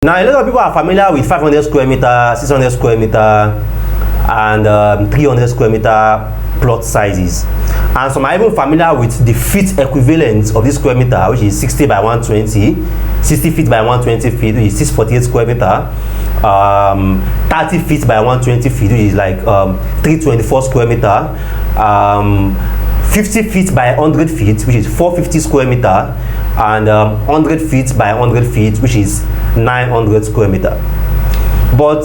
Now, a lot of people are familiar with 500 square meter, 600 square meter, and 300 square meter plot sizes. And some are even familiar with the feet equivalent of this square meter, which is 60 by 120, 60 feet by 120 feet, which is 648 square meter, 30 feet by 120 feet, which is like 324 square meter, 50 feet by 100 feet, which is 450 square meter, and 100 feet by 100 feet, which is 900 square meter. But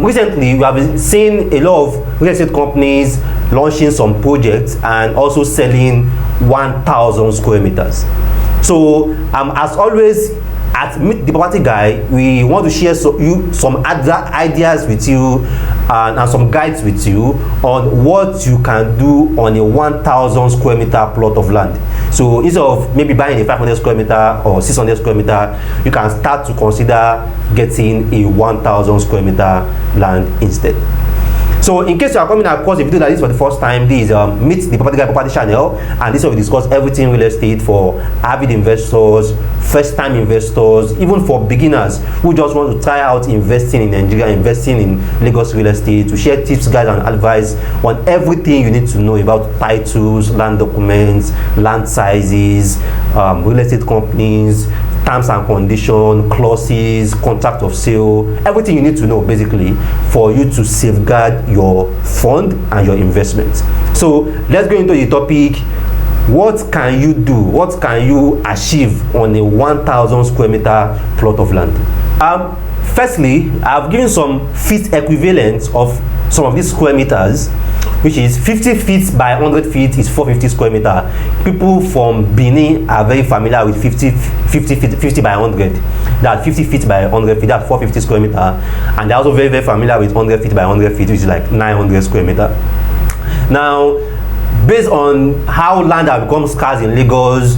recently we have been seeing a lot of real estate companies launching some projects and also selling 1,000 square meters. So as always at Meet the Property Guy, we want to share some other ideas with you and some guides with you on what you can do on a 1,000 square meter plot of land. So instead of maybe buying a 500 square meter or 600 square meter, you can start to consider getting a 1,000 square meter land instead. So in case you are coming across a video like this for the first time, this is Meet the Property Guy Property channel, and this is where we discuss everything real estate for avid investors, first-time investors, even for beginners who just want to try out investing in Nigeria, investing in Lagos real estate, to share tips, guides, and advice on everything you need to know about titles, land documents, land sizes, real estate companies, terms and conditions, clauses, contract of sale, everything you need to know basically for you to safeguard your fund and your investments. So let's go into the topic. What can you do? What can you achieve on a 1,000 square meter plot of land? Firstly, I've given some feet equivalents of some of these square meters, which is 50 feet by 100 feet is 450 square meter. People from Benin are very familiar with 50 by 100. That's 50 feet by 100 feet, that's 450 square meter. And they're also very, very familiar with 100 feet by 100 feet, which is like 900 square meter. Now, based on how land has become scarce in Lagos,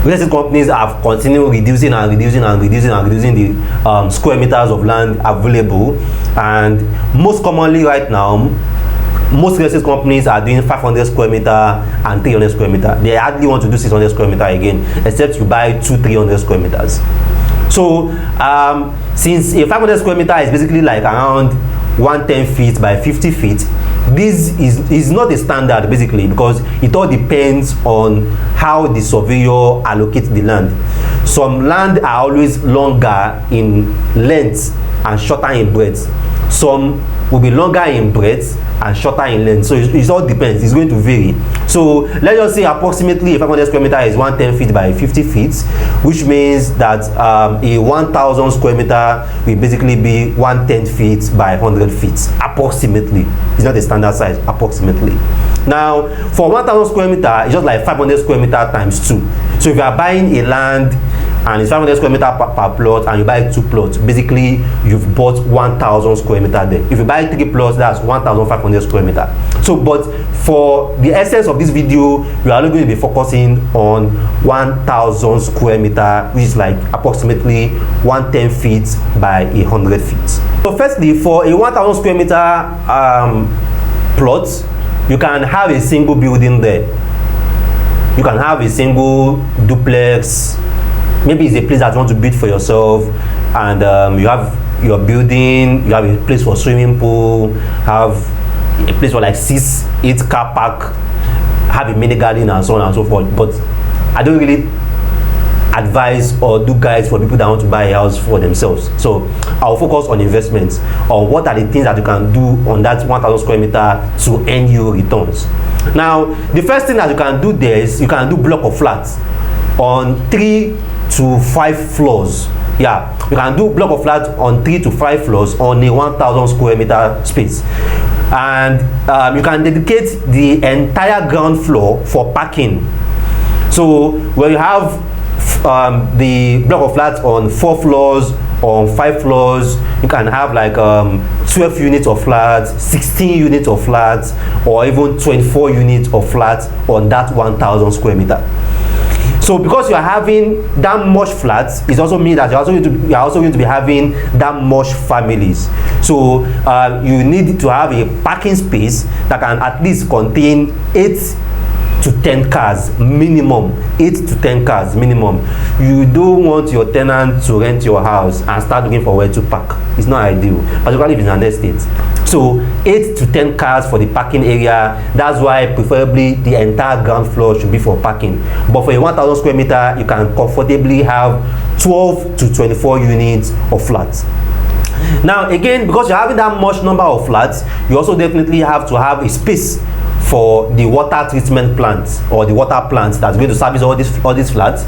real estate companies have continued reducing the square meters of land available. And most commonly right now, most real estate companies are doing 500 square meter and 300 square meter. They hardly want to do 600 square meter again, except you buy 200-300 square meters. So since a 500 square meter is basically like around 110 feet by 50 feet, this is not a standard basically, because it all depends on how the surveyor allocates the land. Some land are always longer in length and shorter in breadth. Some will be longer in breadth and shorter in length. So it all depends. It's going to vary. So let's just say approximately a 500 square meter is 110 feet by 50 feet, which means that a 1,000 square meter will basically be 110 feet by 100 feet approximately. It's not a standard size, approximately. Now for 1,000 square meter, it's just like 500 square meter times 2. So if you are buying a land and it's 500 square meter per plot, and you buy 2 plots, basically you've bought 1,000 square meter there. If you buy 3 plots, that's 1,500 square meter. So but for the essence of this video, we are only going to be focusing on 1,000 square meter, which is like approximately 110 feet by 100 feet. So firstly, for a 1,000 square meter plot, you can have a single building there. You can have a single duplex. Maybe it's a place that you want to build for yourself, and you have your building, you have a place for swimming pool, have a place for like 6-8 car park, have a mini garden and so on and so forth. But I don't really advise or do guides for people that want to buy a house for themselves. So I'll focus on investments, or what are the things that you can do on that 1,000 square meter to earn you returns. Now the first thing that you can do there is you can do block of flats on 3 to 5 floors. Yeah, you can do block of flats on 3 to 5 floors on a 1,000 square meter space, and you can dedicate the entire ground floor for parking. So when you have the block of flats on 4 floors, on 5 floors, you can have like 12 units of flats, 16 units of flats, or even 24 units of flats on that 1,000 square meter. So because you are having that much flats, it also means that you are also going to be having that much families. So you need to have a parking space that can at least contain 8 to 10 cars minimum. 8 to 10 cars minimum. You don't want your tenant to rent your house and start looking for where to park. It's not ideal, particularly if it's an estate. So 8 to 10 cars for the parking area. That's why preferably the entire ground floor should be for parking. But for a 1,000 square meter, you can comfortably have 12 to 24 units of flats. Now again, because you're having that much number of flats, you also definitely have to have a space for the water treatment plants or the water plants that's going to service all these flats.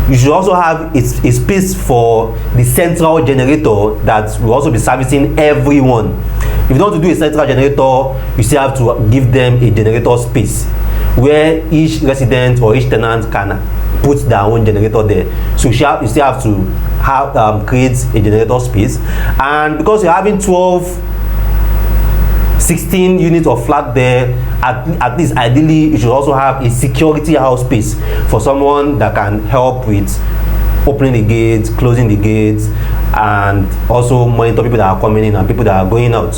You should also have a space for the central generator that will also be servicing everyone. If you don't want to do a central generator, you still have to give them a generator space where each resident or each tenant can put their own generator there. So you still have to have create a generator space. And because you're having 16 units of flat there, at least ideally you should also have a security house space for someone that can help with opening the gates, closing the gates, and also monitor people that are coming in and people that are going out.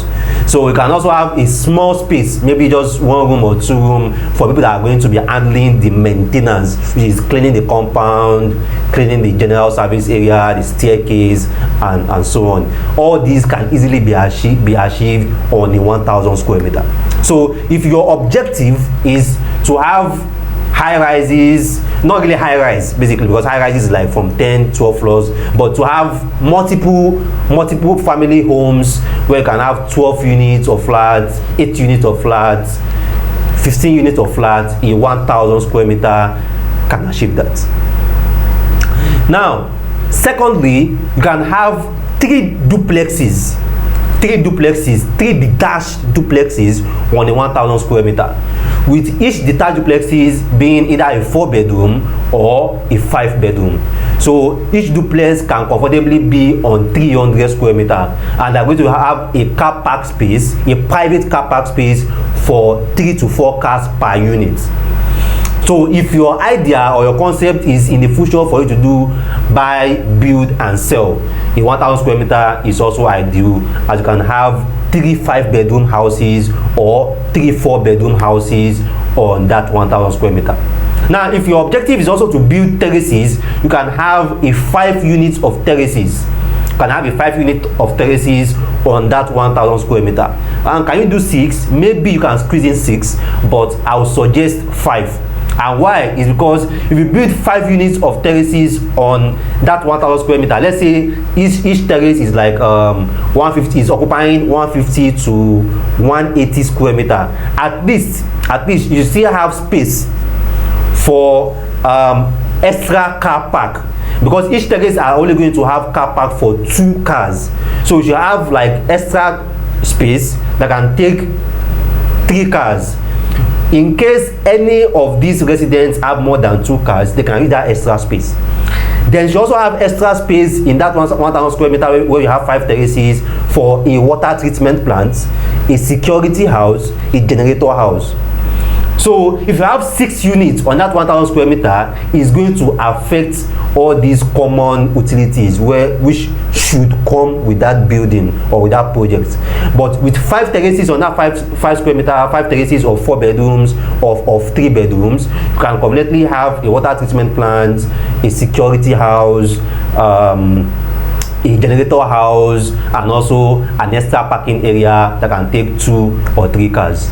So you can also have a small space, maybe just 1 room or 2 rooms, for people that are going to be handling the maintenance, which is cleaning the compound, cleaning the general service area, the staircase, and so on. All these can easily be achieved on a 1,000 square meter. So if your objective is to have high rises, not really high rise basically, because high rise is like from 10 12 floors, but to have multiple family homes where you can have 12 units of flats, 8 units of flats, 15 units of flats, a 1,000 square meter can achieve that. Now secondly, you can have 3 duplexes, 3 detached duplexes on a 1,000 square meter, with each detached duplexes being either a 4-bedroom or a 5-bedroom. So each duplex can comfortably be on 300 square meter, and they're going to have a car park space, a private car park space for 3 to 4 cars per unit. So if your idea or your concept is in the future for you to do buy, build and sell, a 1,000 square meter is also ideal, as you can have 3 5-bedroom houses or 3 4-bedroom houses on that 1,000 square meter. Now if your objective is also to build terraces, you can have a 5 units of terraces. You can have a 5 unit of terraces on that 1,000 square meter. And can you do 6? Maybe you can squeeze in 6, but I would suggest 5. And why is because if you build 5 units of terraces on that 1,000 square meter, let's say each terrace is like 150, is occupying 150 to 180 square meter. At least you still have space for extra car park, because each terrace are only going to have car park for 2 cars. So you have like extra space that can take 3 cars. In case any of these residents have more than 2 cars, they can use that extra space. Then you also have extra space in that 1,000 square meter where you have 5 terraces for a water treatment plant, a security house, a generator house. So if you have 6 units on that 1,000 square meter, it's going to affect all these common utilities which should come with that building or with that project. But with 5 terraces on that 5 square meter, 5 terraces of 4 bedrooms, of 3 bedrooms, you can completely have a water treatment plant, a security house, a generator house, and also an extra parking area that can take 2 or 3 cars.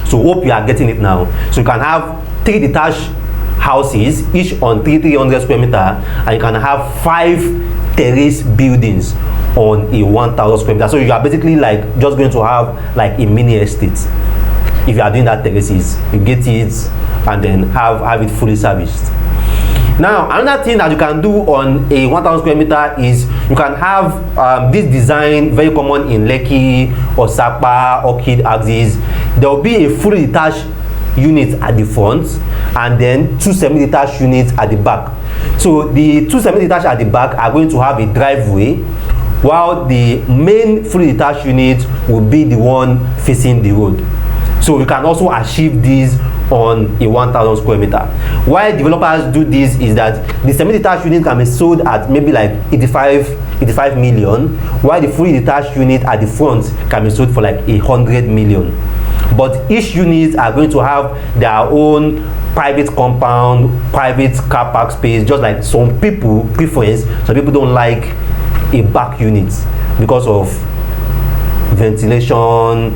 So hope you are getting it now. So you can have 3 detached houses, each on 300 square meter, and you can have 5 terrace buildings on a 1,000 square meter. So you are basically like just going to have like a mini estate. If you are doing that terraces, you get it and then have it fully serviced. Now another thing that you can do on a 1,000 square meter is you can have this design very common in Lekki or Sapa, Orchid axis. There will be a fully detached unit at the front and then 2 semi-detached units at the back. So the 2 semi-detached at the back are going to have a driveway, while the main fully detached unit will be the one facing the road. So you can also achieve this on a 1,000 square meter. Why developers do this is that the semi-detached unit can be sold at maybe like 85 million, while the fully detached unit at the front can be sold for like 100 million. But each unit are going to have their own private compound, private car park space, just like some people preference. Some people don't like a back unit because of ventilation,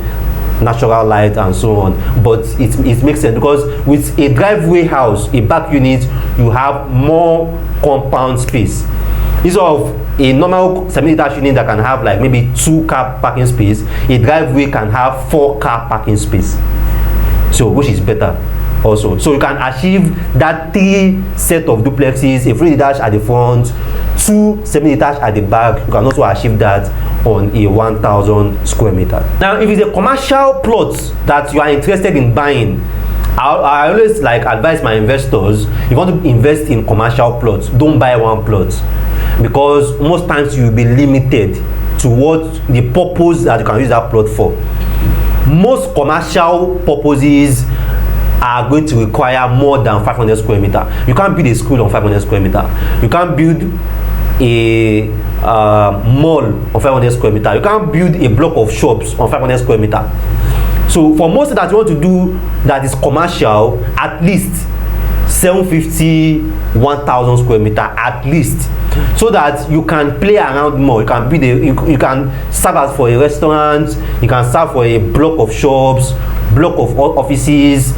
natural light and so on, but it makes sense because with a driveway house, a back unit, you have more compound space instead of a normal semi-detached unit that can have like maybe 2 car parking space. A driveway can have 4 car parking space, so which is better also. So you can achieve that 3 set of duplexes, a fully detached at the front, 2 semi-detached at the back. You can also achieve that on a 1,000 square meter. Now if it's a commercial plot that you are interested in buying, I always like advise my investors, if you want to invest in commercial plots, don't buy one plot, because most times you will be limited to what the purpose that you can use that plot for. Most commercial purposes are going to require more than 500 square meter. You can't build a school on 500 square meter. You can't build a mall on 500 square meter. You can't build a block of shops on 500 square meter. So for most that you want to do that is commercial, at least 750, 1,000 square meter at least, so that you can play around more. You can build you can serve as for a restaurant, you can serve for a block of shops, block of offices,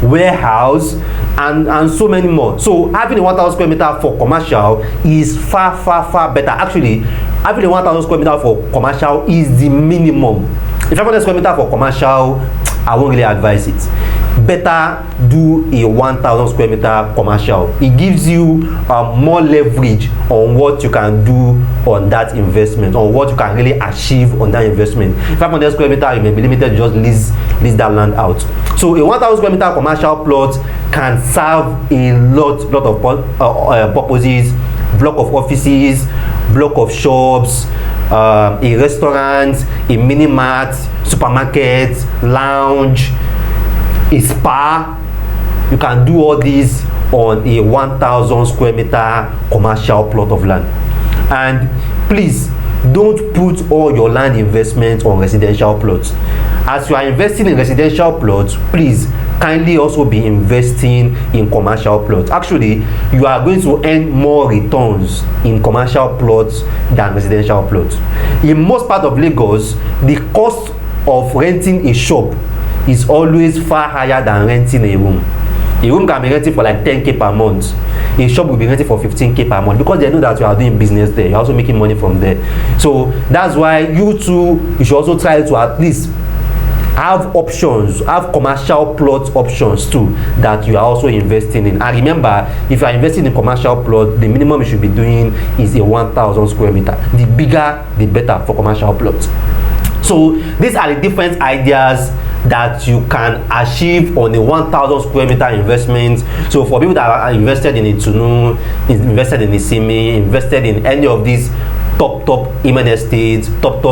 warehouse, and so many more. So having a 1,000 square meter for commercial is far better. Actually, having a 1,000 square meter for commercial is the minimum. If 500 square meter for commercial, I won't really advise it. Better do a 1,000 square meter commercial. It gives you more leverage on what you can do on that investment, on what you can really achieve on that investment. 500 square meter, you may be limited to just lease that land out. So a 1,000 square meter commercial plot can serve a lot of purposes: block of offices, block of shops, a restaurant, a mini mart, supermarket, lounge, a spa. You can do all these on a 1,000 square meter commercial plot of land. And please don't put all your land investment on residential plots. As you are investing in residential plots, please kindly also be investing in commercial plots. Actually, you are going to earn more returns in commercial plots than residential plots. In most parts of Lagos, the cost of renting a shop is always far higher than renting a room. A room can be rented for like 10k per month. A shop will be rented for 15k per month, because they know that you are doing business there. You're also making money from there. So that's why you should also try to at least have options, have commercial plot options too, that you are also investing in. And remember, if you are investing in commercial plot, the minimum you should be doing is a 1,000 square meter. The bigger, the better for commercial plots. So these are the different ideas that you can achieve on a 1,000 square meter investment. So for people that are invested in Itunu, invested in Isimi, invested in any of these top Iman estates, top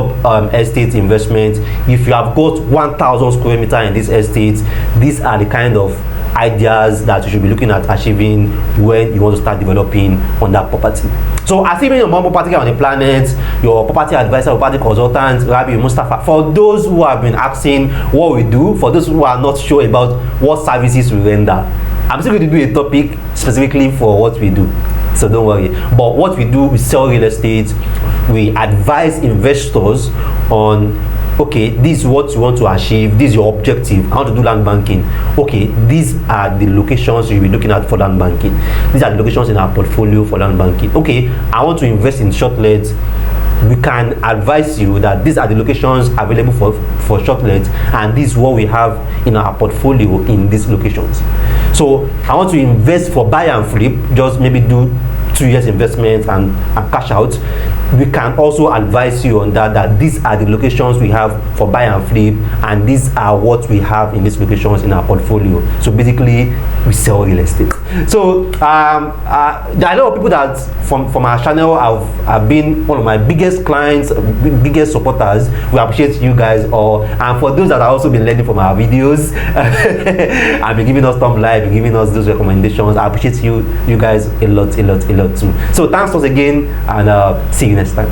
estate investments, if you have got 1,000 square meter in these estates, these are the kind of ideas that you should be looking at achieving when you want to start developing on that property. So assuming your mom property on the planet, your property advisor, property consultant, Rabi Mustafa, for those who have been asking what we do, for those who are not sure about what services we render, I'm still going to do a topic specifically for what we do. So don't worry. But what we do, we sell real estate. We advise investors on, okay, this is what you want to achieve, this is your objective. I want to do land banking. Okay, these are the locations you'll be looking at for land banking. These are the locations in our portfolio for land banking. Okay, I want to invest in shortlets. We can advise you that these are the locations available for shortlets, and this is what we have in our portfolio in these locations. So I want to invest for buy and flip, just maybe do 2 years investment and cash out. We can also advise you on that these are the locations we have for buy and flip, and these are what we have in these locations in our portfolio. So basically, we sell real estate. So there are a lot of people that from our channel have been one of my biggest clients, biggest supporters. We appreciate you guys all, and for those that have also been learning from our videos and been giving us thumb like, been giving us those recommendations. I appreciate you guys a lot too. So thanks once again, and see you next time.